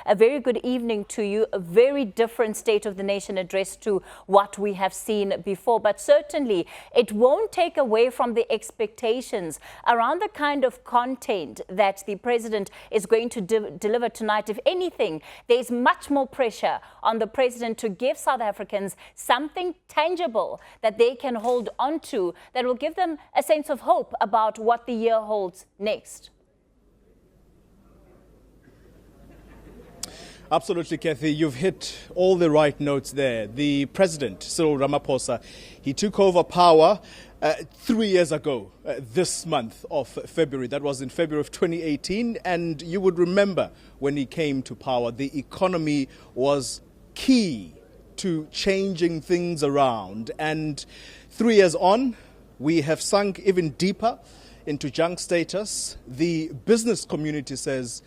A very good evening to you. A very different State of the Nation address to what we have seen before. But certainly, it won't take away from the expectations around the kind of content that the president is going to deliver tonight. If anything, there's much more pressure on the president to give South Africans something tangible that they can hold on to that will give them a sense of hope about what the year holds next. Absolutely, Kathy. You've hit all the right notes there. The president, Cyril Ramaphosa, he took over power 3 years ago, this month of February. That was in February of 2018. And you would remember when he came to power, the economy was key to changing things around. And 3 years on, we have sunk even deeper into junk status. The business community says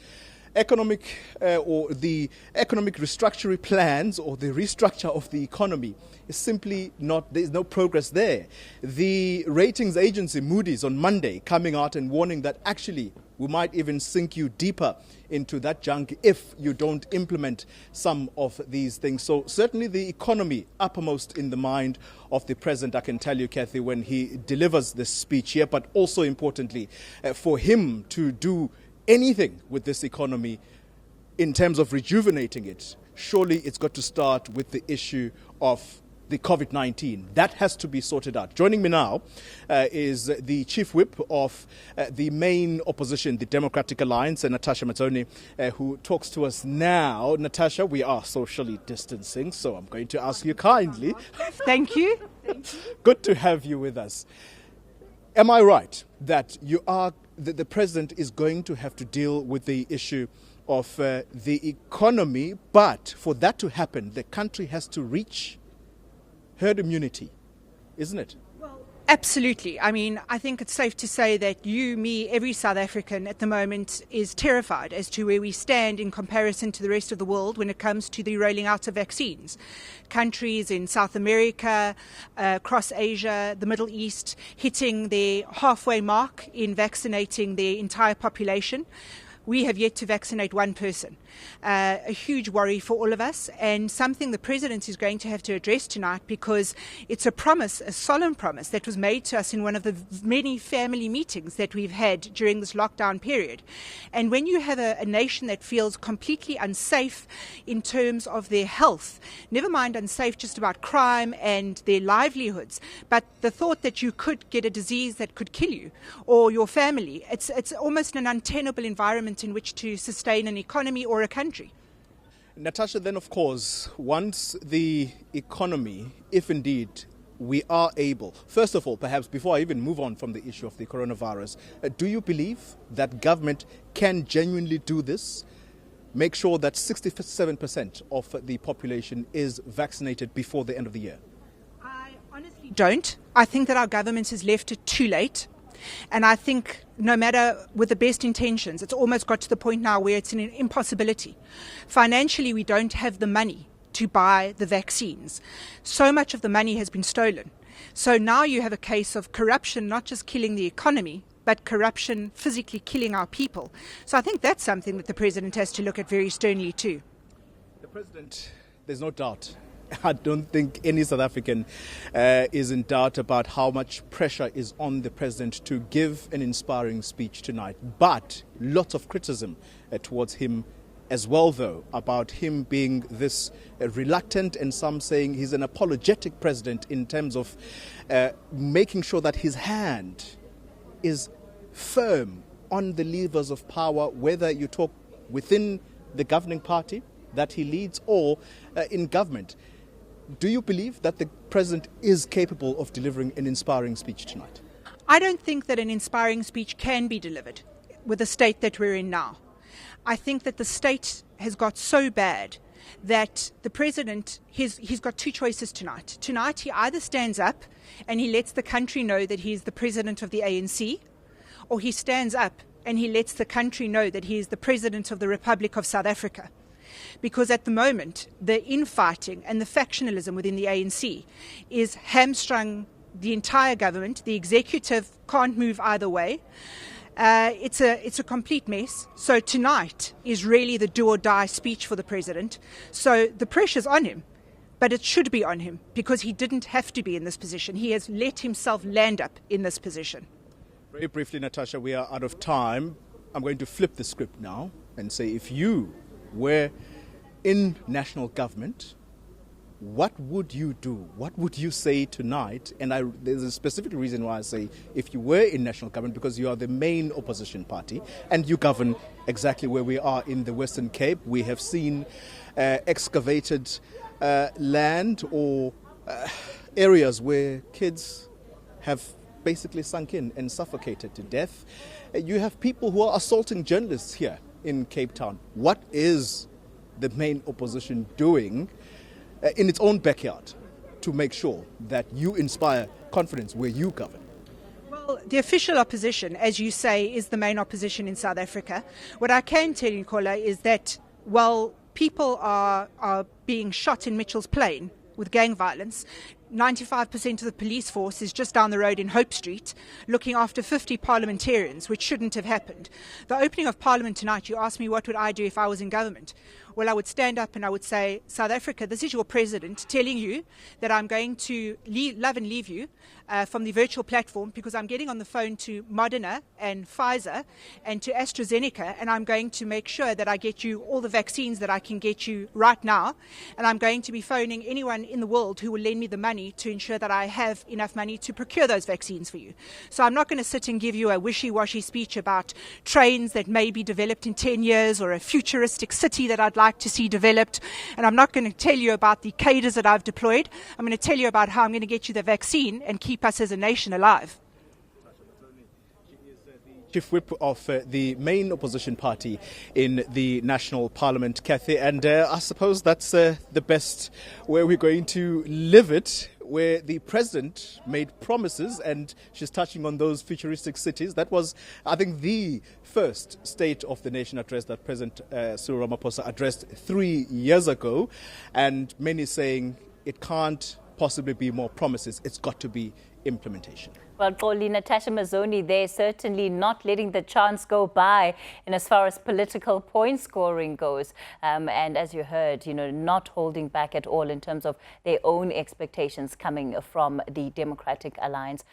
the economic restructuring plans or the restructure of the economy is simply not, there's no progress there. The ratings agency Moody's on Monday coming out and warning that actually we might even sink you deeper into that junk if you don't implement some of these things. So certainly the economy uppermost in the mind of the president, I can tell you, Kathy, when he delivers this speech here, but also importantly for him to do anything with this economy in terms of rejuvenating it, surely it's got to start with the issue of the COVID-19. That has to be sorted out. Joining me now is the chief whip of the main opposition, the Democratic Alliance, Natasha Mazzoni, who talks to us now. Natasha, we are socially distancing, so I'm going to ask you kindly. Thank you. Good to have you with us. Am I right that the president is going to have to deal with the issue of the economy, but for that to happen, the country has to reach herd immunity, isn't it? Absolutely. I mean, I think it's safe to say that you, me, every South African at the moment is terrified as to where we stand in comparison to the rest of the world when it comes to the rolling out of vaccines. Countries in South America, across Asia, the Middle East, hitting their halfway mark in vaccinating their entire population. We have yet to vaccinate one person. A huge worry for all of us, and something the president is going to have to address tonight, because it's a promise, a solemn promise that was made to us in one of the many family meetings that we've had during this lockdown period. And when you have a nation that feels completely unsafe in terms of their health, never mind unsafe just about crime and their livelihoods, but the thought that you could get a disease that could kill you or your family, it's almost an untenable environment in which to sustain an economy or a country. Natasha, then of course, once the economy, if indeed we are able, first of all, perhaps before I even move on from the issue of the coronavirus, do you believe that government can genuinely do this? Make sure that 67% of the population is vaccinated before the end of the year? I honestly don't. I think that our government has left it too late. And I think no matter with the best intentions, it's almost got to the point now where it's an impossibility. Financially, we don't have the money to buy the vaccines. So much of the money has been stolen. So now you have a case of corruption, not just killing the economy, but corruption physically killing our people. So I think that's something that the president has to look at very sternly too. The president, there's no doubt, I don't think any South African is in doubt about how much pressure is on the president to give an inspiring speech tonight. But lots of criticism towards him as well, though, about him being this reluctant, and some saying he's an apologetic president in terms of making sure that his hand is firm on the levers of power, whether you talk within the governing party that he leads or in government. Do you believe that the president is capable of delivering an inspiring speech tonight? I don't think that an inspiring speech can be delivered with the state that we're in now. I think that the state has got so bad that the president, he's got two choices tonight. Tonight he either stands up and he lets the country know that he's the president of the ANC, or he stands up and he lets the country know that he is the president of the Republic of South Africa. Because at the moment, the infighting and the factionalism within the ANC is hamstrung the entire government. The executive can't move either way. It's a complete mess. So tonight is really the do or die speech for the president. So the pressure's on him, but it should be on him because he didn't have to be in this position. He has let himself land up in this position. Very briefly, Natasha, we are out of time. I'm going to flip the script now and say, if you were in national government, what would you do? What would you say tonight? And there's a specific reason why I say if you were in national government, because you are the main opposition party and you govern exactly where we are in the Western Cape. We have seen excavated land or areas where kids have basically sunk in and suffocated to death. You have people who are assaulting journalists here in Cape Town. What is the main opposition doing in its own backyard to make sure that you inspire confidence where you govern? Well, the official opposition, as you say, is the main opposition in South Africa. What I can tell you, Kola, is that while people are being shot in Mitchell's Plain with gang violence, 95% of the police force is just down the road in Hope Street looking after 50 parliamentarians, which shouldn't have happened. The opening of Parliament tonight, you asked me what would I do if I was in government. Well, I would stand up and I would say, South Africa, this is your president telling you that I'm going to love and leave you from the virtual platform because I'm getting on the phone to Moderna and Pfizer and to AstraZeneca, and I'm going to make sure that I get you all the vaccines that I can get you right now. And I'm going to be phoning anyone in the world who will lend me the money to ensure that I have enough money to procure those vaccines for you. So I'm not going to sit and give you a wishy-washy speech about trains that may be developed in 10 years or a futuristic city that I'd like to see developed. And I'm not going to tell you about the cadres that I've deployed. I'm going to tell you about how I'm going to get you the vaccine and keep us as a nation alive. Chief Whip of the main opposition party in the National Parliament, Kathy, and I suppose that's the best where we're going to live it, where the president made promises and she's touching on those futuristic cities. That was, I think, the first State of the Nation address that President Cyril Ramaphosa addressed 3 years ago, and many saying it can't possibly be more promises, it's got to be implementation. Well, Xoli, Natasha Mazzoni, they're certainly not letting the chance go by in as far as political point scoring goes. And as you heard, not holding back at all in terms of their own expectations coming from the Democratic Alliance.